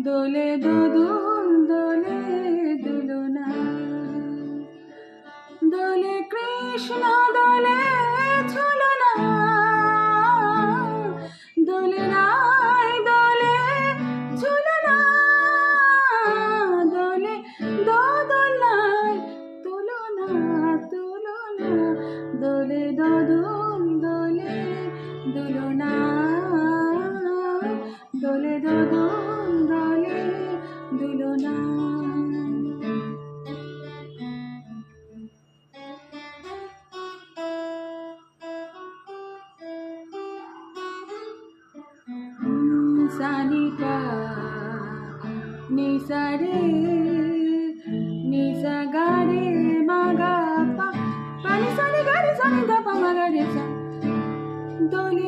দোলে দোদুল দোলে দুলনা, দোলে কৃষ্ণ দোলে ঝুলনা, দোলে নাই দোলে ঝুলনা, দোলে দোদুলাই তুলনা তুলনা, দোলে দোদুল দোলে দুলনা, দোলে দোদুল দোলে দুলনা। Sani pa ni sa re ni sa ga re ma ga pa pa ni sa re ga re sa ni da pa ma ga re sa, dole